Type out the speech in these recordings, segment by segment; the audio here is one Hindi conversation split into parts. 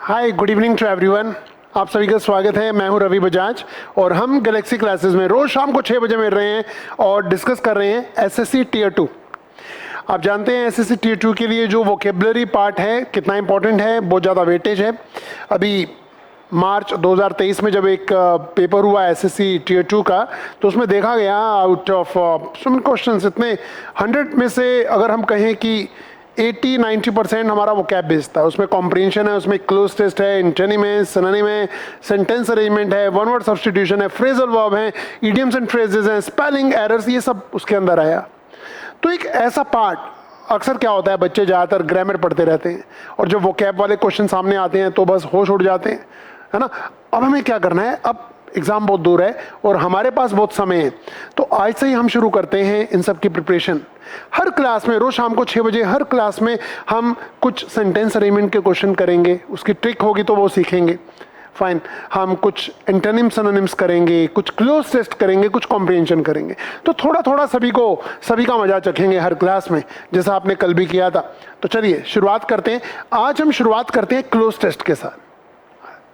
Hi, good evening to everyone. आप सभी का स्वागत है। मैं हूं रवि बजाज और हम गैलेक्सी क्लासेस में रोज शाम को 6 बजे मिल रहे हैं और डिस्कस कर रहे हैं एसएससी टीयर 2। आप जानते हैं एसएससी टीयर 2 के लिए जो वोकेबलरी पार्ट है कितना इंपॉर्टेंट है, बहुत ज़्यादा वेटेज है। अभी मार्च 2023 में जब एक पेपर हुआ एसएससी टीयर 2 का, तो उसमें देखा गया आउट ऑफ सम क्वेश्चंस इतने 100 में से अगर हम कहें कि 80-90% हमारा वो कैब बेस्ड था। उसमें कॉम्प्रिहेंशन है, उसमें क्लोज टेस्ट है, इंटोनिम है, सिनोनिम है, सेंटेंस अरेंजमेंट है, वन वर्ड सब्स्टिट्यूशन है, फ्रेजल वर्ब है, इडियम्स एंड फ्रेजेस हैं, स्पेलिंग एरर्स, ये सब उसके अंदर आया। तो एक ऐसा पार्ट अक्सर क्या होता है, बच्चे ज़्यादातर ग्रामर पढ़ते रहते हैं और जब वो कैब वाले क्वेश्चन सामने आते हैं तो बस होश उड़ जाते हैं, है ना। अब हमें क्या करना है, अब एग्ज़ाम बहुत दूर है और हमारे पास बहुत समय है, तो आज से ही हम शुरू करते हैं इन सब की प्रिपरेशन। हर क्लास में रोज शाम को 6 बजे हर क्लास में हम कुछ सेंटेंस अरेंजमेंट के क्वेश्चन करेंगे, उसकी ट्रिक होगी तो वो सीखेंगे। फाइन, हम कुछ एंटोनिम सिनोनिम्स करेंगे, कुछ क्लोज टेस्ट करेंगे, कुछ कॉम्प्रिहेंशन करेंगे। तो थोड़ा थोड़ा सभी का मजा चखेंगे हर क्लास में, जैसा आपने कल भी किया था। तो चलिए शुरुआत करते हैं। आज हम शुरुआत करते हैं क्लोज टेस्ट के साथ।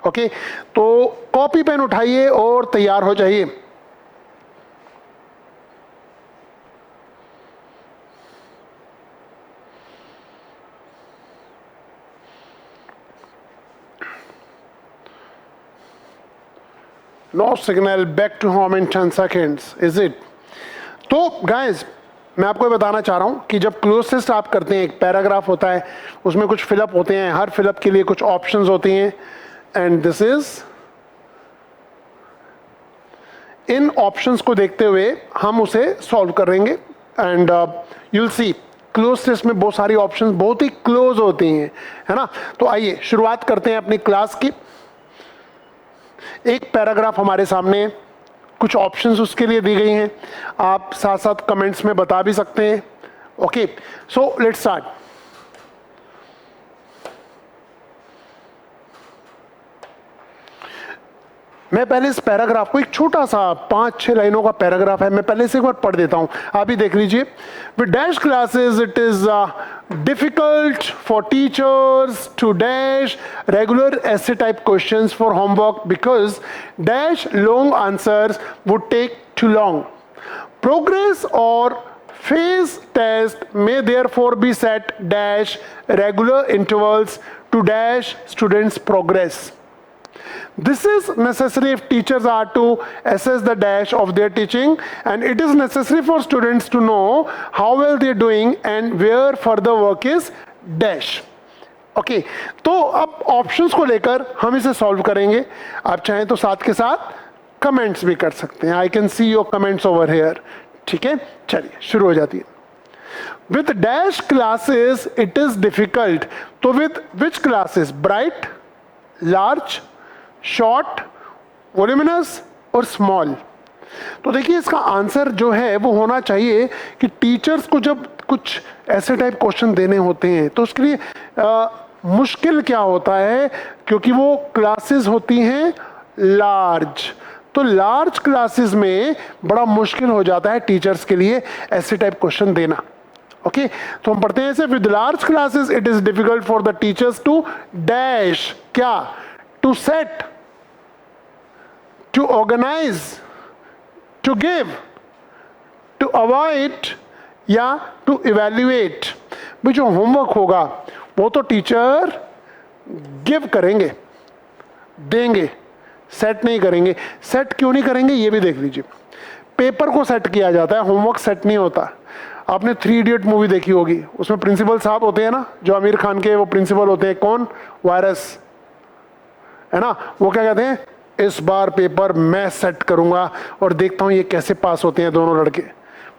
ओके, तो कॉपी पेन उठाइए और तैयार हो जाइए। No signal, back to home in 10 seconds, is it? तो गाइज, मैं आपको बताना चाह रहा हूं कि जब क्लोज टेस्ट आप करते हैं, एक पैराग्राफ होता है, उसमें कुछ फिलअप होते हैं, हर फिलअप के लिए कुछ ऑप्शंस होती हैं, एंड दिस इज इन ऑप्शंस को देखते हुए हम उसे सॉल्व करेंगे। And you will see cloze test में बहुत सारी ऑप्शंस बहुत ही क्लोज होती हैं, है ना। तो आइए शुरुआत करते हैं अपनी क्लास की। एक पैराग्राफ हमारे सामने, कुछ ऑप्शंस उसके लिए दी गई हैं, आप साथ साथ कमेंट्स में बता भी सकते हैं। Okay, so let's start. मैं पहले इस पैराग्राफ को, एक छोटा सा 5-6 लाइनों का पैराग्राफ है, मैं पहले से एक बार पढ़ देता हूं, आप भी देख लीजिए। With dash classes it is difficult for teachers to dash regular essay type questions for homework because dash long answers would take too long. Progress or phase test may therefore be set dash regular intervals to dash students' progress. This is necessary if teachers are to assess the dash of their teaching, and it is necessary for students to know how well they are doing and where further work is dash. Okay, तो अब ऑप्शंस को लेकर हम इसे सॉल्व करेंगे। आप चाहें तो साथ के साथ कमेंट्स भी कर सकते हैं। I can see your comments over here. ठीक है, चलिए शुरू हो जाती है। With dash classes it is difficult, तो with which classes? Bright, large, short, voluminous और स्मॉल। तो देखिए इसका आंसर जो है वो होना चाहिए कि टीचर्स को जब कुछ ऐसे टाइप क्वेश्चन देने होते हैं तो उसके लिए मुश्किल क्या होता है, क्योंकि वो क्लासेस होती हैं लार्ज, तो लार्ज क्लासेस में बड़ा मुश्किल हो जाता है टीचर्स के लिए ऐसे टाइप क्वेश्चन देना। ओके, तो हम पढ़ते हैं ऐसे, with large classes it is difficult for the teachers to dash, क्या? To set, to organize, to give, to avoid या to evaluate। भाई जो होमवर्क होगा वो तो टीचर गिव करेंगे, देंगे, सेट नहीं करेंगे। सेट क्यों नहीं करेंगे ये भी देख लीजिए। पेपर को सेट किया जाता है, होमवर्क सेट नहीं होता। आपने 3 इडियट मूवी देखी होगी, उसमें प्रिंसिपल साहब होते हैं ना, जो आमिर खान के वो प्रिंसिपल होते हैं, कौन? वायरस, है ना। वो क्या कहते हैं, इस बार पेपर मैं सेट करूंगा और देखता हूं ये कैसे पास होते हैं दोनों लड़के।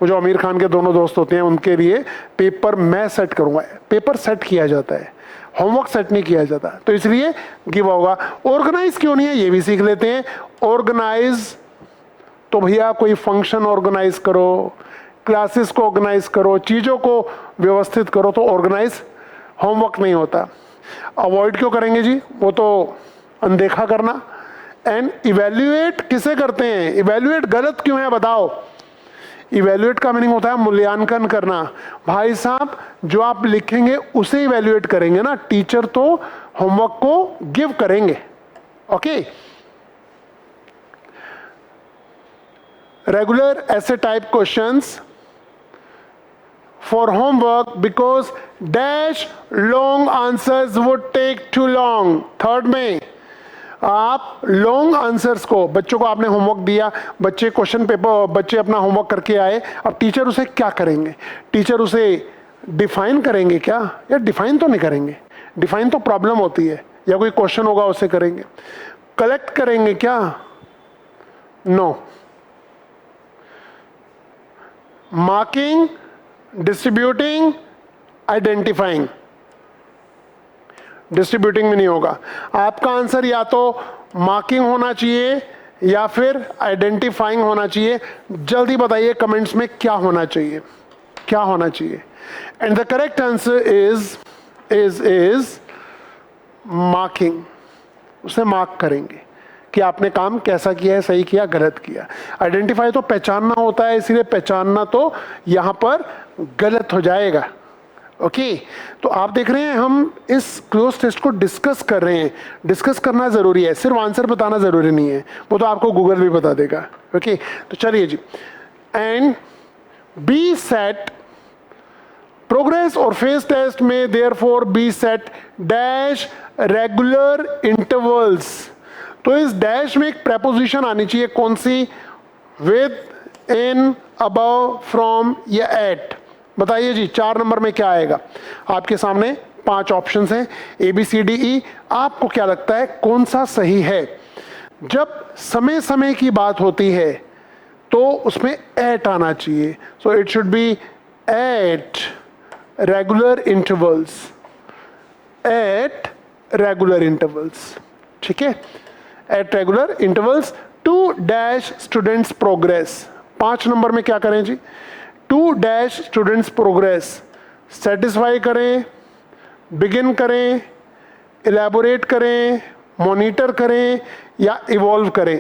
वो जो आमिर खान के दोनों दोस्त होते हैं उनके लिए पेपर मैं सेट करूंगा। पेपर सेट किया जाता है, होमवर्क सेट नहीं किया जाता, तो इसलिए गिव होगा। ऑर्गेनाइज क्यों नहीं है ये भी सीख लेते हैं। ऑर्गेनाइज तो भैया कोई फंक्शन ऑर्गेनाइज करो, क्लासेस को ऑर्गेनाइज करो, चीजों को व्यवस्थित करो, तो ऑर्गेनाइज होमवर्क नहीं होता। अवॉइड क्यों करेंगे जी, वो तो अनदेखा करना। एंड इवेल्युएट किसे करते हैं? इवेल्युएट गलत क्यों है बताओ? इवेल्युएट का मीनिंग होता है मूल्यांकन करना। भाई साहब जो आप लिखेंगे उसे इवेल्युएट करेंगे ना, टीचर तो होमवर्क को गिव करेंगे। ओके, रेगुलर ऐसे type questions for homework because dash long answers would take too long। Third में आप लॉन्ग आंसर्स को, बच्चों को आपने होमवर्क दिया, बच्चे क्वेश्चन पेपर, बच्चे अपना होमवर्क करके आए, अब टीचर उसे क्या करेंगे? टीचर उसे डिफाइन करेंगे क्या? या डिफाइन तो नहीं करेंगे, डिफाइन तो प्रॉब्लम होती है, या कोई क्वेश्चन होगा उसे करेंगे। कलेक्ट करेंगे क्या? No. Marking, distributing, identifying. Distributing में नहीं होगा। आपका आंसर या तो मार्किंग होना चाहिए या फिर आइडेंटिफाइंग होना चाहिए। जल्दी बताइए कमेंट्स में क्या होना चाहिए, क्या होना चाहिए। And the correct answer is marking. उसे मार्क करेंगे कि आपने काम कैसा किया है, सही किया, गलत किया। आइडेंटिफाई तो पहचानना होता है, इसीलिए पहचानना तो यहां पर गलत हो जाएगा। ओके, तो आप देख रहे हैं हम इस क्लोज टेस्ट को डिस्कस कर रहे हैं। डिस्कस करना जरूरी है, सिर्फ आंसर बताना जरूरी नहीं है, वो तो आपको गूगल भी बता देगा। ओके, तो चलिए जी। एंड बी सेट प्रोग्रेस और फेज टेस्ट में therefore be set dash regular intervals. तो इस डैश में एक प्रेपोजिशन आनी चाहिए, कौन सी? विद, इन, अबव, फ्रॉम या एट। बताइए जी 4 नंबर में क्या आएगा? आपके सामने 5 ऑप्शंस हैं, ए बी सी डी ई। आपको क्या लगता है कौन सा सही है? जब समय समय की बात होती है तो उसमें एट आना चाहिए। So it should be at regular intervals, at regular intervals. ठीक है, at regular intervals to dash students progress. 5 number में क्या करें जी? To dash students progress. Satisfy करें, बिगिन करें, इलेबोरेट करें, मॉनिटर करें या इवॉल्व करें।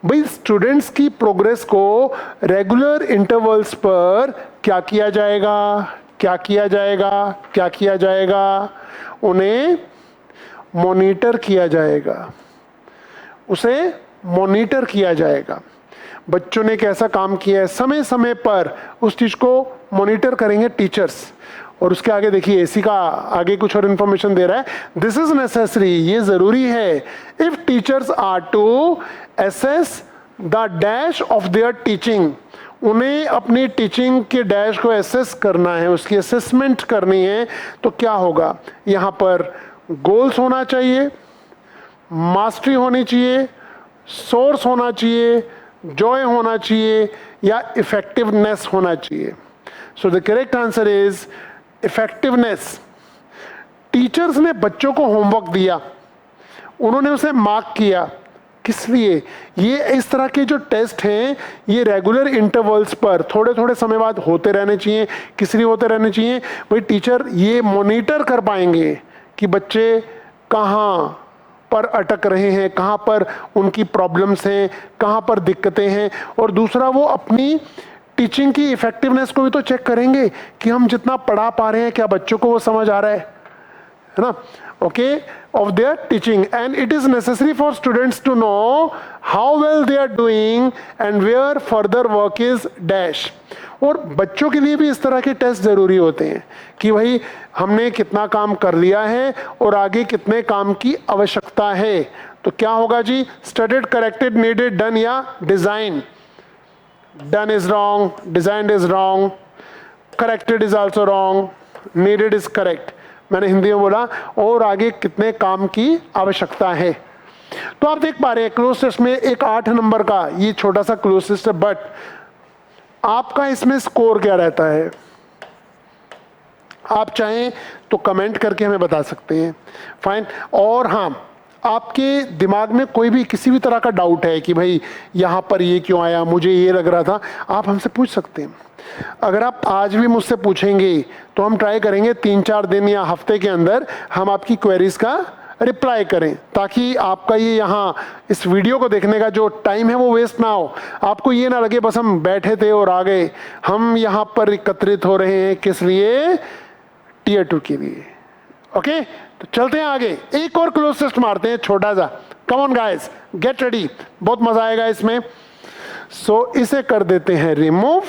भाई स्टूडेंट्स की प्रोग्रेस को रेगुलर इंटरवल्स पर क्या किया जाएगा? क्या किया जाएगा? क्या किया जाएगा? उन्हें मॉनिटर किया जाएगा, उसे मॉनिटर किया जाएगा। बच्चों ने कैसा काम किया है, समय समय पर उस चीज को मॉनिटर करेंगे टीचर्स। और उसके आगे देखिए एसी का आगे कुछ और इंफॉर्मेशन दे रहा है, दिस इज नेसेसरी, ये जरूरी है, if teachers are to assess the dash of their teaching. उन्हें अपनी टीचिंग के डैश को एसेस करना है, उसकी असेसमेंट करनी है। तो क्या होगा? यहाँ पर गोल्स होना चाहिए, मास्टरी होनी चाहिए, सोर्स होना चाहिए, जॉय होना चाहिए या इफेक्टिवनेस होना चाहिए। So the correct answer is effectiveness. Teachers ने बच्चों को होमवर्क दिया, उन्होंने उसे मार्क किया, किस लिए? ये इस तरह के जो टेस्ट हैं ये रेगुलर इंटरवल्स पर थोड़े थोड़े समय बाद होते रहने चाहिए। किस लिए होते रहने चाहिए? भाई टीचर ये मॉनिटर कर पाएंगे कि बच्चे कहाँ पर अटक रहे हैं, कहाँ पर उनकी प्रॉब्लम्स हैं, कहाँ पर दिक्कतें हैं। और दूसरा वो अपनी टीचिंग की इफेक्टिवनेस को भी तो चेक करेंगे कि हम जितना पढ़ा पा रहे हैं क्या बच्चों को वो समझ आ रहा है ना? Okay, of their teaching. And it is necessary for students to know how well they are doing and where further work is dash. और बच्चों के लिए भी इस तरह के टेस्ट जरूरी होते हैं कि भाई हमने कितना काम कर लिया है और आगे कितने काम की आवश्यकता है। तो क्या होगा जी? स्टडीड, करेक्टेड, नीडेड, डन या design. Done is wrong, designed is wrong, corrected is also wrong, needed is correct. मैंने हिंदी में बोला और आगे कितने काम की आवश्यकता है। तो आप देख पा रहे हैं क्लोज टेस्ट में एक 8 नंबर का ये छोटा सा क्लोज टेस्ट है, बट आपका इसमें स्कोर क्या रहता है? आप चाहें तो कमेंट करके हमें बता सकते हैं। फाइन। और हाँ, आपके दिमाग में कोई भी किसी भी तरह का डाउट है कि भाई यहाँ पर ये क्यों आया, मुझे ये लग रहा था, आप हमसे पूछ सकते हैं। अगर आप आज भी मुझसे पूछेंगे तो हम ट्राई करेंगे 3-4 दिन या हफ्ते के अंदर हम आपकी क्वेरीज का रिप्लाई करें, ताकि आपका ये यहाँ इस वीडियो को देखने का जो टाइम है वो वेस्ट ना हो। आपको ये ना लगे बस हम बैठे थे और आ गए। हम यहाँ पर एकत्रित हो रहे हैं किस लिए? टीयर 2 के लिए। ओके, तो चलते हैं आगे, एक और क्लोज टेस्ट मारते हैं छोटा सा। Come on guys, get ready, बहुत मजा आएगा इसमें। सो इसे कर देते हैं रिमूव।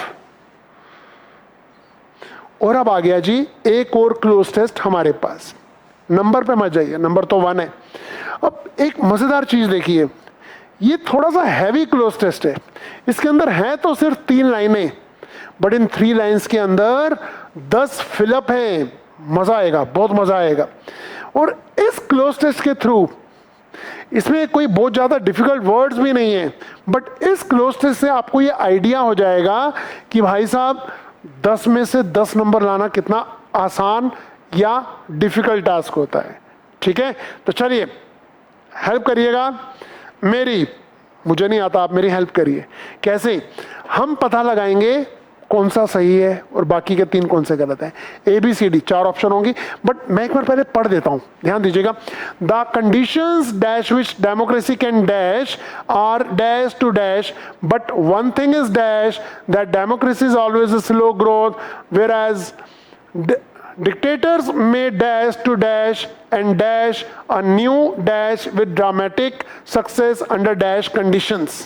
और अब आ गया जी एक और क्लोज टेस्ट हमारे पास। नंबर पे मत जाइए, नंबर तो 1 है। अब एक मजेदार चीज देखिए, ये थोड़ा सा हैवी क्लोज टेस्ट है। इसके अंदर है तो सिर्फ 3 लाइनें, बट इन 3 लाइंस के अंदर 10 फिलअप है। मजा आएगा, बहुत मजा आएगा। और इस क्लोज टेस्ट के थ्रू, इसमें कोई बहुत ज्यादा डिफिकल्ट वर्ड्स भी नहीं है, बट इस क्लोज टेस्ट से आपको ये आइडिया हो जाएगा कि भाई साहब 10 में से 10 नंबर लाना कितना आसान या डिफिकल्ट टास्क होता है। ठीक है, तो चलिए हेल्प करिएगा मेरी, मुझे नहीं आता, आप मेरी हेल्प करिए। कैसे? हम पता लगाएंगे कौन सा सही है और बाकी के 3 कौन से गलत है। ABCD 4 ऑप्शन होंगी, बट मैं एक बार पहले पढ़ देता हूं, ध्यान दीजिएगा। The conditions dash which democracy can dash are dash to dash, but one thing is dash that democracy is always a slow growth, whereas dictators may dash to dash and dash a new dash with dramatic success under dash conditions।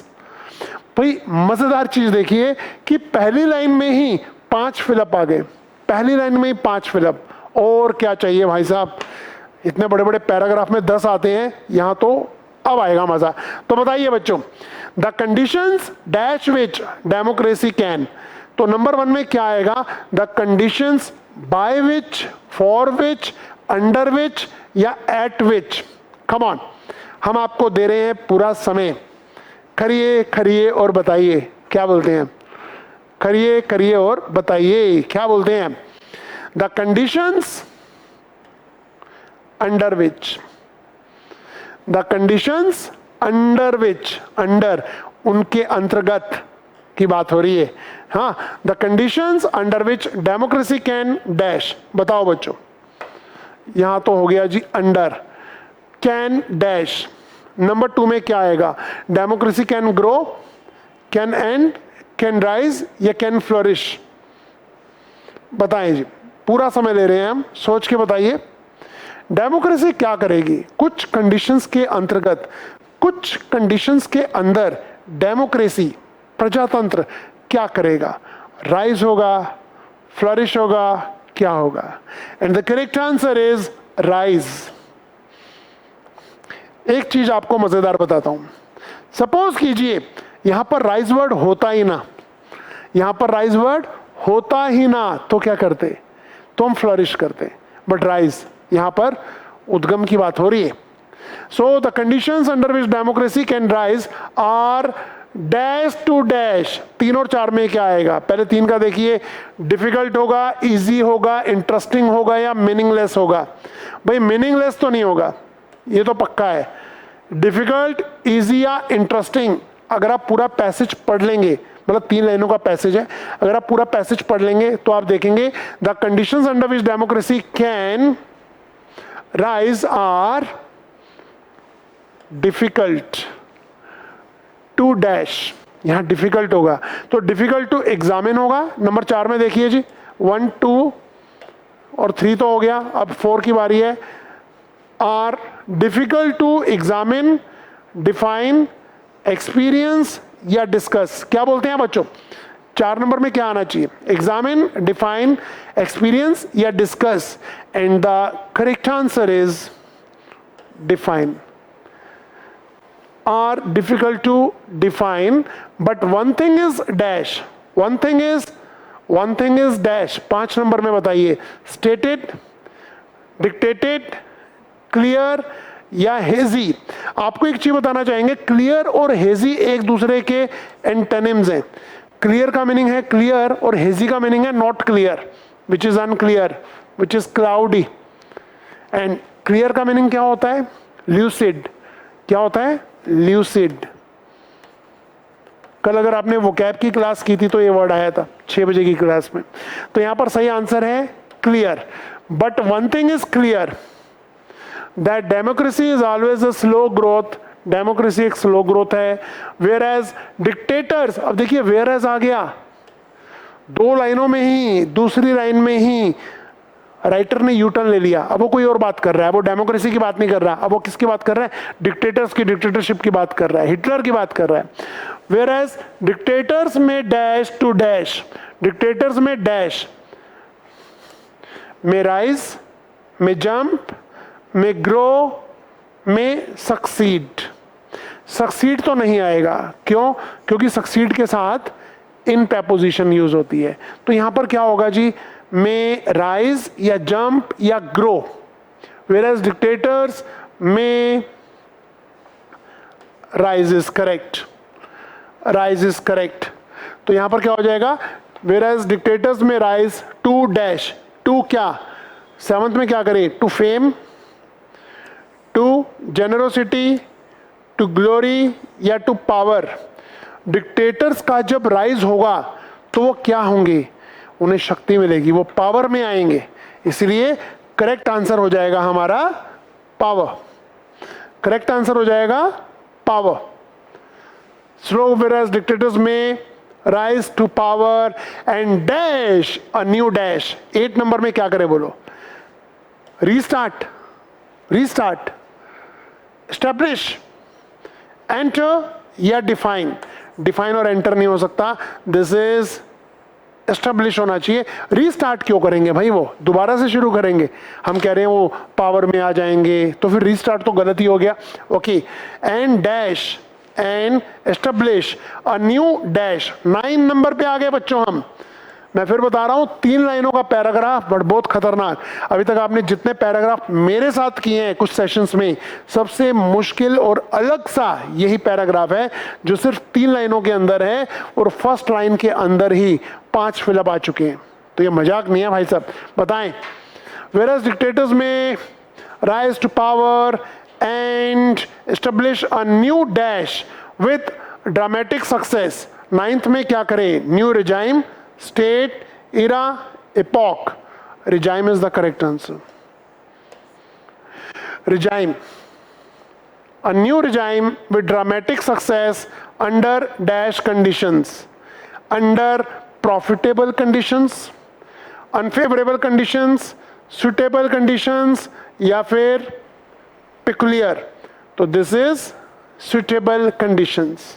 भाई मजेदार चीज देखिए कि पहली लाइन में ही 5 फिलअप आ गए, पहली लाइन में ही 5 फिलअप। और क्या चाहिए भाई साहब? इतने बड़े बड़े पैराग्राफ में 10 आते हैं, यहां तो अब आएगा मजा। तो बताइए बच्चों, the conditions dash which democracy can, तो नंबर 1 में क्या आएगा? The conditions by which, for which, under which या एट विच। कम ऑन, हम आपको दे रहे हैं पूरा समय। करिए करिए और बताइए, क्या बोलते हैं? करिए करिए और बताइए, क्या बोलते हैं? The conditions under which, the conditions under which, under उनके अंतर्गत की बात हो रही है। हाँ, the conditions under which democracy can dash. बताओ बच्चों, यहां तो हो गया जी अंडर, कैन डैश। नंबर 2 में क्या आएगा? Democracy can grow, can and, can rise या कैन फ्लोरिश। बताएं जी, पूरा समय ले रहे हैं हम, सोच के बताइए। डेमोक्रेसी क्या करेगी? कुछ कंडीशंस के अंतर्गत, कुछ कंडीशंस के अंदर डेमोक्रेसी, प्रजातंत्र क्या करेगा? राइज होगा, फ्लरिश होगा, क्या होगा? And the correct answer is rise. एक चीज आपको मजेदार बताता हूं, सपोज कीजिए यहां पर राइज वर्ड होता ही ना, यहां पर राइज वर्ड होता ही ना, तो क्या करते? तो हम फ्लरिश करते, बट राइज यहां पर उद्गम की बात हो रही है। So the conditions under which democracy can rise are dash to dash. 3 और 4 में क्या आएगा? पहले 3 का देखिए, डिफिकल्ट होगा, इजी होगा, इंटरेस्टिंग होगा या मीनिंगलेस होगा। भाई मीनिंगलेस तो नहीं होगा, ये तो पक्का है। डिफिकल्ट, इजी या इंटरेस्टिंग, अगर आप पूरा पैसेज पढ़ लेंगे, मतलब 3 लाइनों का पैसेज है, अगर आप पूरा पैसेज पढ़ लेंगे तो आप देखेंगे the conditions under which democracy can rise are difficult to dash, यहां डिफिकल्ट होगा तो डिफिकल्ट टू एग्जामिन होगा। नंबर 4 में देखिए जी, 1, 2 और 3 तो हो गया, अब 4 की बारी है। Are difficult to examine, define, experience या डिस्कस। क्या बोलते हैं बच्चों? 4 नंबर में क्या आना चाहिए? एग्जामिन, डिफाइन, एक्सपीरियंस या discuss. And the correct answer is define. Are difficult to define, but one thing is dash, one thing is dash। 5 number में बताइए, stated, dictated, clear या hazy। आपको एक चीज बताना चाहेंगे, clear और hazy एक दूसरे के एंटोनिम्स हैं। clear का मीनिंग है clear और hazy का मीनिंग है not clear, which is unclear, which is cloudy। And clear का मीनिंग क्या होता है? lucid। क्या होता है? ल्यूसिड। कल अगर आपने वोकैब की क्लास की थी तो ये वर्ड आया था 6 बजे की क्लास में। तो यहां पर सही आंसर है clear. But one thing is clear, that democracy is always a slow growth, democracy एक स्लो ग्रोथ है। वेयर एज डिक्टेटर्स, अब देखिए वेयर एज आ गया, दो लाइनों में ही, दूसरी लाइन में ही राइटर ने यू टर्न ले लिया। अब वो कोई और बात कर रहा है, वो डेमोक्रेसी की बात नहीं कर रहा, अब वो किसकी बात कर रहा है, डिक्टेटर्स की, डिक्टेटरशिप की बात कर रहा है, हिटलर की बात कर रहा है। वेयर एज डिक्टेटर्स में डैश टू डैश, डिक्टेटर्स में डैश, में राइज, में जंप, में ग्रो, में सक्सीड। सक्सीड तो नहीं आएगा, क्यों? क्योंकि सक्सीड के साथ इन प्रेपोजिशन यूज होती है। तो यहां पर क्या होगा जी, में राइज या जंप या ग्रो। वेयर एज डिक्टेटर्स में rise is correct, rise is correct. तो यहां पर क्या हो जाएगा, वेयर एज डिक्टेटर्स में राइज टू डैश, टू क्या, सेवंथ में क्या करें, to fame, to generosity, to glory या टू पावर। डिक्टेटर्स का जब राइज होगा तो वो क्या होंगे, उन्हें शक्ति मिलेगी, वो पावर में आएंगे, इसलिए करेक्ट आंसर हो जाएगा हमारा पावर, करेक्ट आंसर हो जाएगा पावर। स्लो वेयर डिक्टेटर्स में rise to power and dash a new dash. 8 number में क्या करें बोलो, रीस्टार्ट, रीस्टार्ट, एस्टैब्लिश, एंटर या डिफाइन। डिफाइन और एंटर नहीं हो सकता, दिस इज एस्टैब्लिश होना चाहिए। रीस्टार्ट क्यों करेंगे भाई, वो दोबारा से शुरू करेंगे, हम कह रहे हैं वो पावर में आ जाएंगे, तो फिर रीस्टार्ट तो गलत ही हो गया। Okay, and dash, and establish a new dash. 9 number पे आ गए बच्चों हम। मैं फिर बता रहा हूं, 3 लाइनों का पैराग्राफ, बट बहुत खतरनाक। अभी तक आपने जितने पैराग्राफ मेरे साथ किए हैं कुछ सेशंस में, सबसे मुश्किल और अलग सा यही पैराग्राफ है जो सिर्फ 3 लाइनों के अंदर है, और फर्स्ट लाइन के अंदर ही 5 फिलअप आ चुके हैं। तो ये मजाक नहीं है भाई साहब, बताएं। वेयर डिक्टेटर्स में rise to power and establish a new dash with dramatic success. 9th में क्या करें, new regime, state, era, epoch. Regime is the correct answer. Regime. A new regime with dramatic success under dash conditions. Under profitable conditions, unfavorable conditions, suitable conditions या फिर peculiar. तो this is suitable conditions.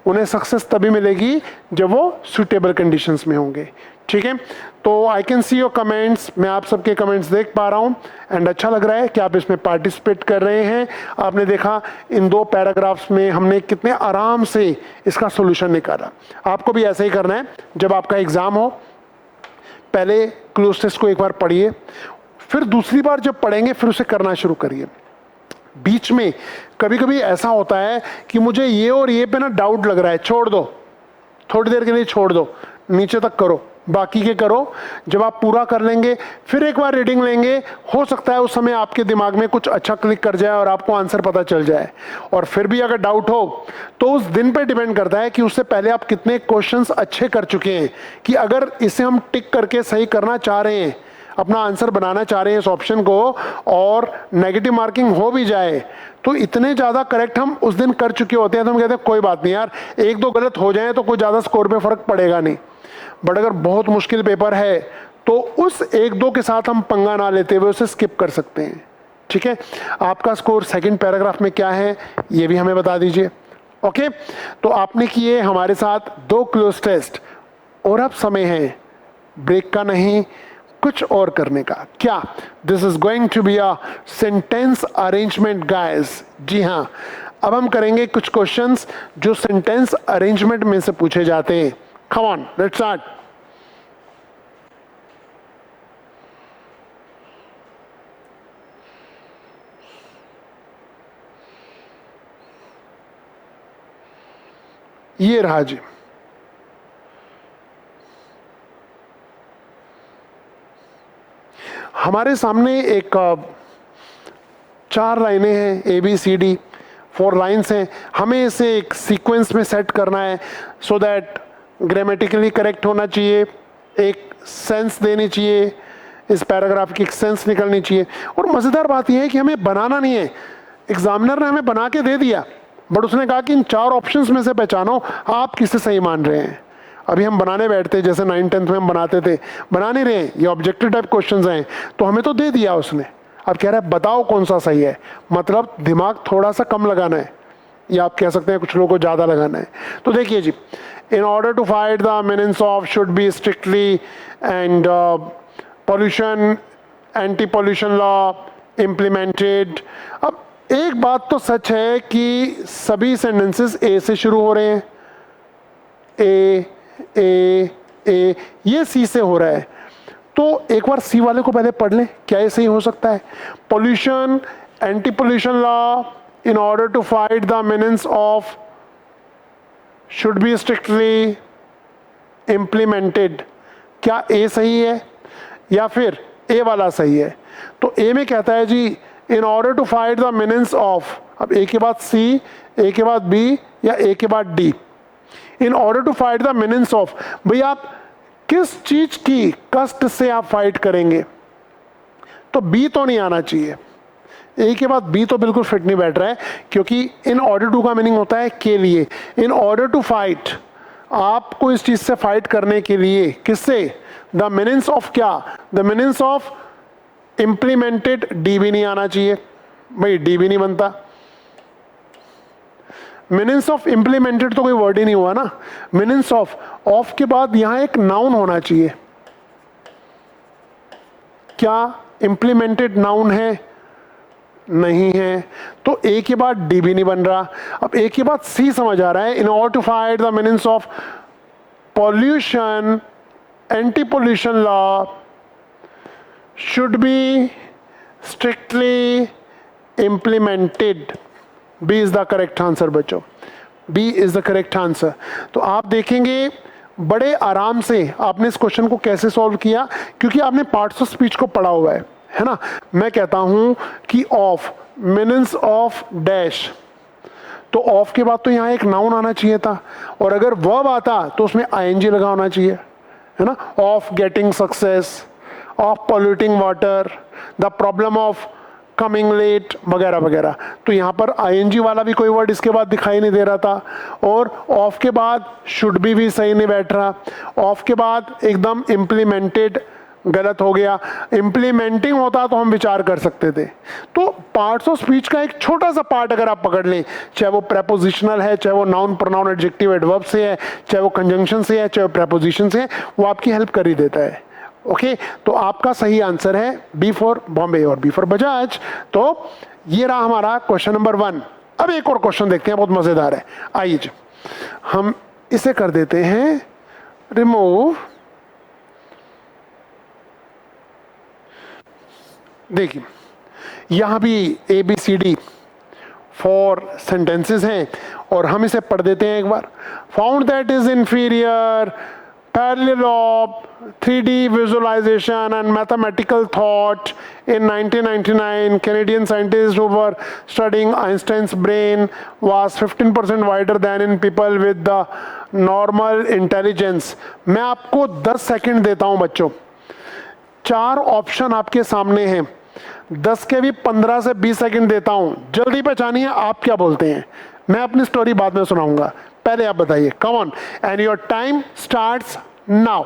उन्हें सक्सेस तभी मिलेगी जब वो सुटेबल कंडीशंस में होंगे। ठीक है, तो आई कैन सी योर कमेंट्स, मैं आप सबके कमेंट्स देख पा रहा हूँ, एंड अच्छा लग रहा है कि आप इसमें पार्टिसिपेट कर रहे हैं। आपने देखा इन 2 पैराग्राफ्स में हमने कितने आराम से इसका सोल्यूशन निकाला। आपको भी ऐसे ही करना है। जब आपका एग्जाम हो, पहले क्लोज टेस्ट को एक बार पढ़िए, फिर दूसरी बार जब पढ़ेंगे फिर उसे करना शुरू करिए। बीच में कभी कभी ऐसा होता है कि मुझे ये और ये पे ना डाउट लग रहा है, छोड़ दो, थोड़ी देर के लिए छोड़ दो, नीचे तक करो, बाकी के करो। जब आप पूरा कर लेंगे फिर एक बार रीडिंग लेंगे, हो सकता है उस समय आपके दिमाग में कुछ अच्छा क्लिक कर जाए और आपको आंसर पता चल जाए। और फिर भी अगर डाउट हो तो उस दिन पे डिपेंड करता है कि उससे पहले आप कितने क्वेश्चंस अच्छे कर चुके हैं, कि अगर इसे हम टिक करके सही करना चाह रहे हैं, अपना आंसर बनाना चाह रहे हैं इस ऑप्शन को, और नेगेटिव मार्किंग हो भी जाए तो इतने ज़्यादा करेक्ट हम उस दिन कर चुके होते हैं तो हम कहते हैं कोई बात नहीं यार, 1-2 गलत हो जाए तो कोई ज़्यादा स्कोर पे फर्क पड़ेगा नहीं। बट अगर बहुत मुश्किल पेपर है तो उस 1-2 के साथ हम पंगा ना लेते हुए उसे स्किप कर सकते हैं। ठीक है, आपका स्कोर सेकंड पैराग्राफ में क्या है ये भी हमें बता दीजिए। ओके, तो आपने किए हमारे साथ 2 क्लोज टेस्ट, और अब समय है ब्रेक का नहीं, कुछ और करने का। क्या? This is going to be a sentence arrangement guys. जी हाँ, अब हम करेंगे कुछ क्वेश्चंस जो सेंटेंस अरेंजमेंट में से पूछे जाते हैं। Come on, let's start. ये रहा जी, हमारे सामने एक 4 लाइनें हैं, ABCD 4 लाइन्स हैं। हमें इसे एक सीक्वेंस में सेट करना है सो दैट ग्रामेटिकली करेक्ट होना चाहिए, एक सेंस देनी चाहिए, इस पैराग्राफ की सेंस निकलनी चाहिए। और मज़ेदार बात यह है कि हमें बनाना नहीं है, एग्जामिनर ने हमें बना के दे दिया, बट उसने कहा कि इन 4 ऑप्शंस में से पहचानो आप किसे सही मान रहे हैं। अभी हम बनाने बैठते जैसे 9th-10th में हम बनाते थे, बना नहीं रहे, ये ऑब्जेक्टिव टाइप क्वेश्चंस हैं, तो हमें तो दे दिया उसने, अब कह रहा है बताओ कौन सा सही है। मतलब दिमाग थोड़ा सा कम लगाना है, या आप कह सकते हैं कुछ लोगों को ज़्यादा लगाना है। तो देखिए जी, in order to fight the meanings of should be strictly and pollution anti pollution law implemented. अब एक बात तो सच है कि सभी सेंटेंसेस ए से शुरू हो रहे हैं, ए ये सी से हो रहा है, तो एक बार सी वाले को पहले पढ़ लें, क्या ये सही हो सकता है। Pollution anti pollution law in order to fight the meanings of should be strictly implemented, क्या ए सही है या फिर ए वाला सही है। तो ए में कहता है जी in order to fight the meanings of, अब ए के बाद सी, ए के बाद बी या ए के बाद D. In order to fight the meanings of, भाई आप किस चीज की कष्ट से आप फाइट करेंगे, तो बी तो नहीं आना चाहिए, ए के बाद बी तो बिल्कुल फिट नहीं बैठ रहा है, क्योंकि इन ऑर्डर टू का मीनिंग होता है के लिए। इन ऑर्डर टू फाइट, आपको इस चीज से फाइट करने के लिए, किससे, द मीनिंग्स ऑफ क्या, the meanings of implemented, D भी नहीं आना चाहिए, भाई डी भी नहीं बनता। मीनिंग्स ऑफ इंप्लीमेंटेड तो कोई वर्ड ही नहीं हुआ ना। मीनिंग्स ऑफ के बाद यहां एक नाउन होना चाहिए, क्या इंप्लीमेंटेड नाउन है, नहीं है, तो ए के बाद डी भी नहीं बन रहा। अब ए के बाद सी समझ आ रहा है, in order to fight the meanings of pollution anti pollution law should be strictly implemented. B is the correct answer बच्चों, B is the correct answer. तो आप देखेंगे बड़े आराम से आपने इस क्वेश्चन को कैसे सॉल्व किया, क्योंकि आपने पार्ट्स ऑफ स्पीच को पढ़ा हुआ है ना। मैं कहता हूं कि ऑफ मीनिंग्स ऑफ डैश, तो ऑफ के बाद तो यहां एक नाउन आना चाहिए था, और अगर वर्ब आता तो उसमें आईएनजी लगा होना चाहिए, है ना। Of getting success, of polluting water, the problem of coming late वगैरह वगैरह। तो यहाँ पर आईएनजी वाला भी कोई वर्ड इसके बाद दिखाई नहीं दे रहा था, और ऑफ के बाद शुड भी सही नहीं बैठ रहा। ऑफ के बाद एकदम इम्प्लीमेंटेड गलत हो गया, इम्प्लीमेंटिंग होता तो हम विचार कर सकते थे। तो पार्ट्स ऑफ स्पीच का एक छोटा सा पार्ट अगर आप पकड़ लें, चाहे वो प्रेपोजिशनल है, चाहे वो नाउन प्रोनाउन एडजेक्टिव एडवर्ब से है, चाहे वो कंजंक्शन से है, चाहे वो प्रेपोजिशन से है, वो आपकी हेल्प कर ही देता है। ओके, तो आपका सही आंसर है बी फॉर बॉम्बे और बी फॉर बजाज। तो ये रहा हमारा क्वेश्चन नंबर 1। अब एक और क्वेश्चन देखते हैं, बहुत मजेदार है। आइए जी, हम इसे कर देते हैं रिमूव। देखिए यहां भी A B C D 4 sentences हैं, और हम इसे पढ़ देते हैं एक बार। Found that is inferior parallel of 3D visualization and mathematical thought in 1999, Canadian scientists who were studying Einstein's brain was 15% wider than in people with the normal intelligence। मैं आपको 10 सेकंड देता हूं बच्चों, 4 ऑप्शन आपके सामने हैं, 10 के भी 15 से 20 सेकंड देता हूं, जल्दी पहचानिए आप क्या बोलते हैं। मैं अपनी स्टोरी बाद में सुनाऊंगा, पहले आप बताइए। Come on, and your time starts now.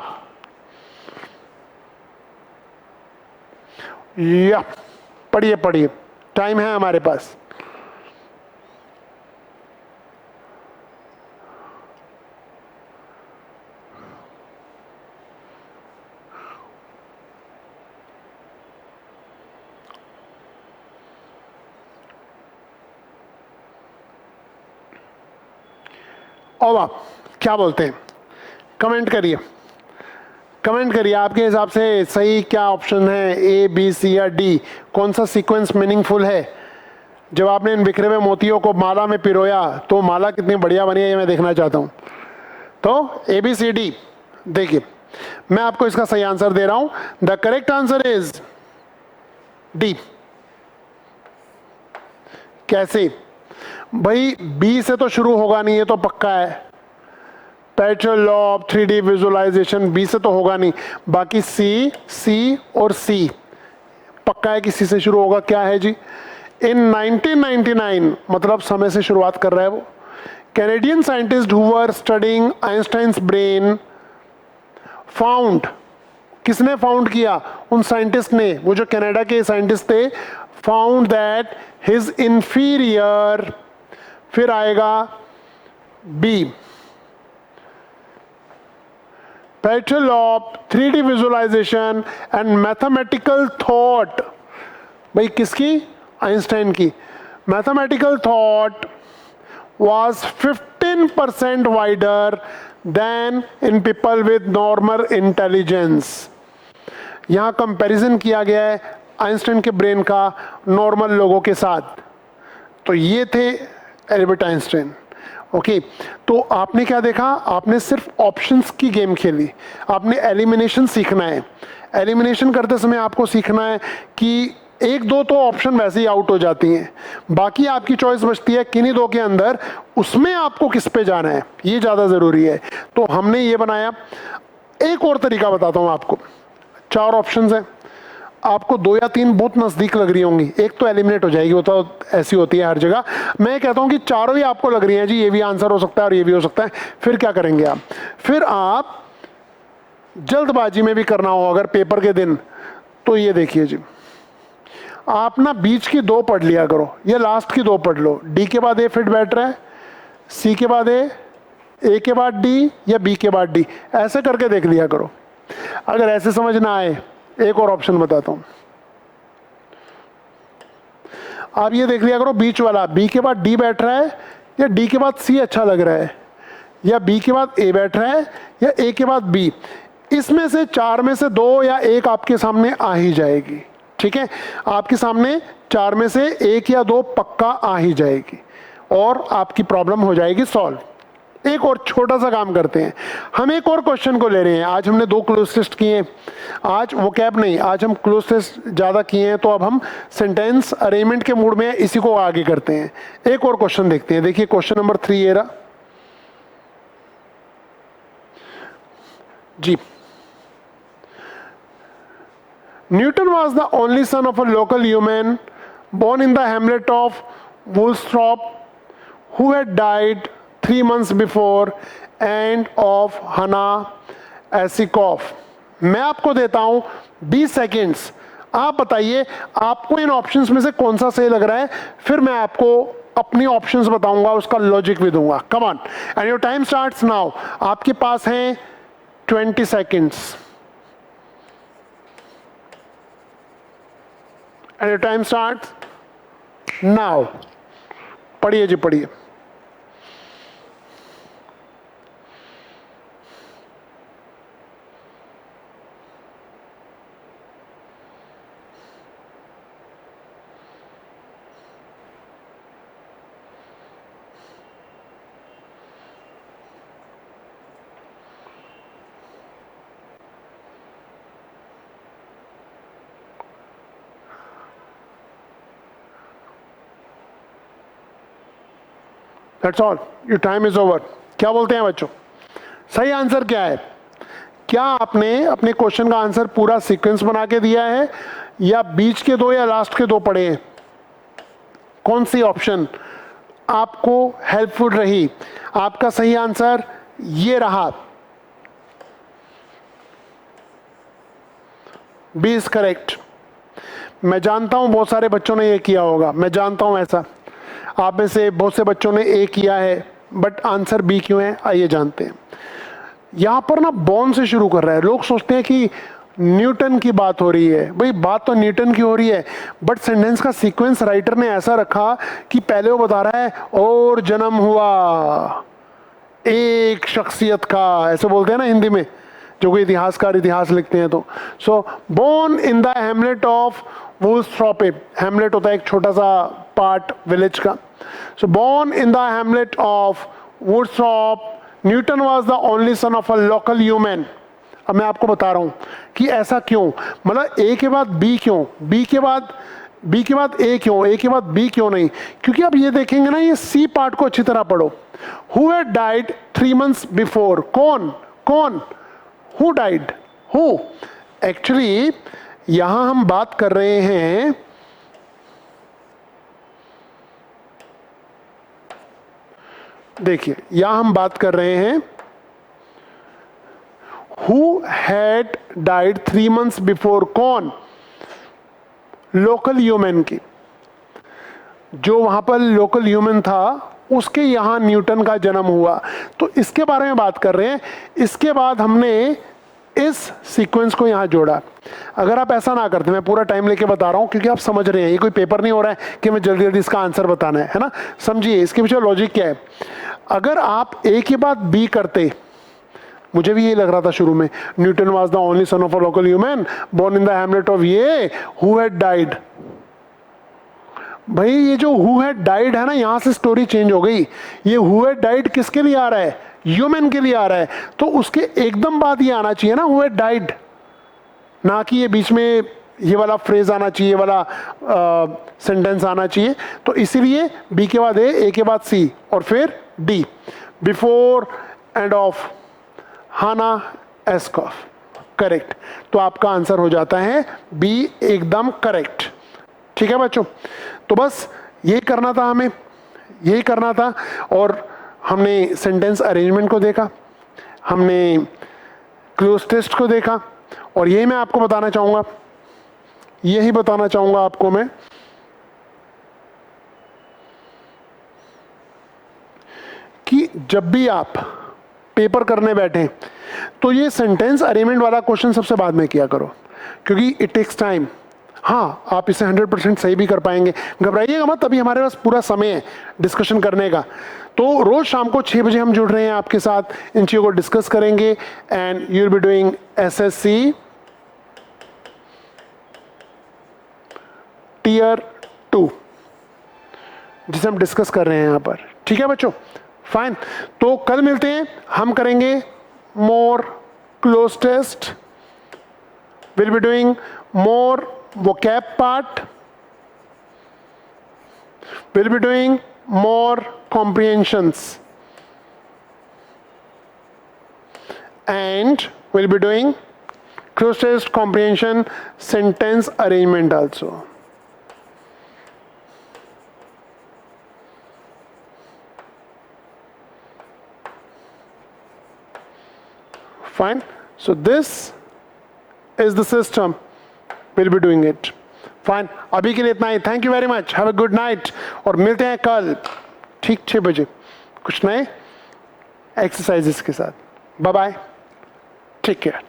या पढ़िए पढ़िए, टाइम है हमारे पास। और आप क्या बोलते हैं, कमेंट करिए, कमेंट करिए आपके हिसाब से सही क्या ऑप्शन है, ए बी सी या डी, कौन सा सीक्वेंस मीनिंगफुल है। जब आपने इन बिखरे हुए मोतियों को माला में पिरोया तो माला कितनी बढ़िया बनी है, ये मैं देखना चाहता हूं। तो ए बी सी डी, देखिए मैं आपको इसका सही आंसर दे रहा हूं। The correct answer is D. कैसे भाई, बी से तो शुरू होगा नहीं, ये तो पक्का है। Petrol law, 3D visualisation, B से तो होगा नहीं, बाकी सी, सी और सी पक्का है कि सी से शुरू होगा। क्या है जी? इन 1999, मतलब समय से शुरुआत कर रहा है वो, Canadian scientist who were studying Einstein's brain found, किसने फाउंड किया? उन साइंटिस्ट ने, वो जो कनाडा के साइंटिस्ट थे, फाउंड दैट हिज इंफीरियर, फिर आएगा B, petrol of 3D visualization and mathematical thought. भाई किसकी? आइंस्टाइन की। Mathematical thought was 15% wider than in people with normal intelligence। यहाँ कंपैरिजन किया गया है आइंस्टाइन के ब्रेन का नॉर्मल लोगों के साथ। तो ये थे एल्बर्ट आइंस्टाइन। ओके, तो आपने क्या देखा? आपने सिर्फ ऑप्शंस की गेम खेली। आपने एलिमिनेशन सीखना है। एलिमिनेशन करते समय आपको सीखना है कि एक दो तो ऑप्शन वैसे ही आउट हो जाती हैं, बाकी आपकी चॉइस बचती है किन्हीं दो के अंदर, उसमें आपको किस पे जाना है, ये ज़्यादा ज़रूरी है। तो हमने ये बनाया। एक और तरीका बताता हूँ आपको। 4 ऑप्शंस हैं, आपको 2 या 3 बहुत नज़दीक लग रही होंगी, एक तो एलिमिनेट हो जाएगी, वो तो ऐसी होती है हर जगह। मैं कहता हूँ कि चारों ही आपको लग रही हैं जी, ये भी आंसर हो सकता है और ये भी हो सकता है। फिर क्या करेंगे आप? फिर आप जल्दबाजी में भी करना हो अगर पेपर के दिन, तो ये देखिए जी, आप ना बीच की 2 पढ़ लिया करो, ये लास्ट की 2 पढ़ लो। डी के बाद ए फिट बैठ रहा है, सी के बाद ए के बाद डी, या बी के बाद डी, ऐसे करके देख लिया करो। अगर ऐसे समझ ना आए, एक और ऑप्शन बताता हूं। आप ये देख लिया करो, बीच वाला, बी के बाद डी बैठ रहा है या डी के बाद सी अच्छा लग रहा है, या बी के बाद ए बैठ रहा है या ए के बाद बी। इसमें से 4 में से 2 या 1 आपके सामने आ ही जाएगी। ठीक है, आपके सामने 4 में से 1 या 2 पक्का आ ही जाएगी और आपकी प्रॉब्लम हो जाएगी सॉल्व। एक और छोटा सा काम करते हैं, हम एक और क्वेश्चन को ले रहे हैं। आज हमने 2 क्लोज टेस्ट किए हैं, आज वो कैब नहीं, आज हम क्लोज टेस्ट ज़्यादा किए हैं, तो अब हम सेंटेंस अरेंजमेंट के मूड में इसी को आगे करते हैं। एक और क्वेश्चन देखते हैं। देखिए क्वेश्चन नंबर 3 ये रहा जी। Newton was the only son of a local human born in the hamlet of Woolsthorpe who had died 3 months before and of Hannah Asikov। मैं आपको देता हूं 20 सेकेंड्स, आप बताइए आपको इन ऑप्शंस में से कौन सा सही लग रहा है, फिर मैं आपको अपनी ऑप्शंस बताऊंगा, उसका लॉजिक भी दूंगा। Come on, and your time starts now. आपके पास हैं 20 seconds and your time starts now। पढ़िए जी, पढ़िए। That's all, your time is over। क्या बोलते हैं बच्चों, सही आंसर क्या है? क्या आपने अपने क्वेश्चन का आंसर पूरा सीक्वेंस बना के दिया है, या बीच के 2 या लास्ट के 2 पढ़े हैं? कौन सी ऑप्शन आपको हेल्पफुल रही? आपका सही आंसर ये रहा, बी इज करेक्ट। मैं जानता हूं बहुत सारे बच्चों ने ये किया होगा, मैं जानता हूं ऐसा, आप में से बहुत से बच्चों ने ए किया है, बट आंसर बी क्यों है आइए जानते हैं। यहां पर ना बॉर्न से शुरू कर रहा है। लोग सोचते हैं कि न्यूटन की बात हो रही है, भाई बात तो न्यूटन की हो रही है, बट सेंटेंस का सीक्वेंस राइटर ने ऐसा रखा कि पहले वो बता रहा है और जन्म हुआ एक शख्सियत का, ऐसे बोलते हैं ना हिंदी में, जो कोई इतिहासकार इतिहास लिखते हैं तो। So born in the hamlet of Woolsthorpe, hamlet होता है एक छोटा सा पार्ट विलेज का। So born in the hamlet of Woolsthorpe, Newton was the only son of a local human. अब मैं आपको बता रहा हूं कि ऐसा क्यों, मतलब ए के बाद बी क्यों, बी के बाद बी के बाद ए क्यों, ए के बाद बी क्यों नहीं? क्योंकि आप ये देखेंगे ना, ये सी पार्ट को अच्छी तरह पढ़ो. Who had died 3 months before? कौन कौन? Who died? हु? एक्चुअली यहां हम बात कर रहे हैं देखिए, यहां हम बात कर रहे हैं who had died 3 months before. कौन? लोकल ह्यूमन की. जो वहां पर लोकल ह्यूमन था उसके यहां न्यूटन का जन्म हुआ. तो इसके बारे में बात कर रहे हैं. इसके बाद हमने इस सीक्वेंस को यहां जोड़ा. अगर आप ऐसा ना करते, मैं पूरा टाइम लेके बता रहा हूं क्योंकि आप समझ रहे हैं, ये कोई पेपर नहीं हो रहा है कि मैं जल्दी जल्दी इसका आंसर बताना है ना. समझिए इसके पीछे लॉजिक क्या है. अगर आप ए के बाद बी करते, मुझे भी ये लग रहा था शुरू में, Newton was the only son of a local yeoman born in the hamlet of ye who had died. भाई ये जो हु हैड डाइड है ना, यहां से स्टोरी चेंज हो गई. ये हु हैड डाइड किसके लिए आ रहा है? ह्यूमन के लिए आ रहा है. तो उसके एकदम बाद ये आना चाहिए ना, हु हैड डाइड, ना कि ये बीच में ये वाला फ्रेज आना चाहिए, ये वाला सेंटेंस आना चाहिए. तो इसीलिए बी के बाद ए के बाद सी और फिर डी. बिफोर एंड ऑफ हाना एस्कॉफ. करेक्ट. तो आपका आंसर हो जाता है बी, एकदम करेक्ट. ठीक है बच्चों, तो बस यही करना था, हमें यही करना था. और हमने सेंटेंस अरेंजमेंट को देखा, हमने क्लोज टेस्ट को देखा, और यही मैं आपको बताना चाहूंगा, यही बताना चाहूंगा आपको मैं कि जब भी आप पेपर करने बैठे तो ये सेंटेंस अरेंजमेंट वाला क्वेश्चन सबसे बाद में किया करो, क्योंकि इट टेक्स टाइम. हाँ, आप इसे 100% सही भी कर पाएंगे, घबराइएगा मत, अभी हमारे पास पूरा समय है डिस्कशन करने का. तो रोज शाम को 6 बजे हम जुड़ रहे हैं आपके साथ, इन चीज़ों को डिस्कस करेंगे. And you will be doing SSC Tier 2, जिसे हम डिस्कस कर रहे हैं यहाँ पर. ठीक है बच्चों, फाइन. तो कल मिलते हैं, हम करेंगे more close test, will be doing more vocab part, we'll be doing more comprehensions, and we'll be doing close test, comprehension, sentence arrangement also. Fine. So this is the system. We'll be doing it. Fine. अभी के लिए इतना ही. Thank you very much. Have a good night. और मिलते हैं कल ठीक 6 बजे कुछ नए एक्सरसाइजेस के साथ. Bye bye. Take care.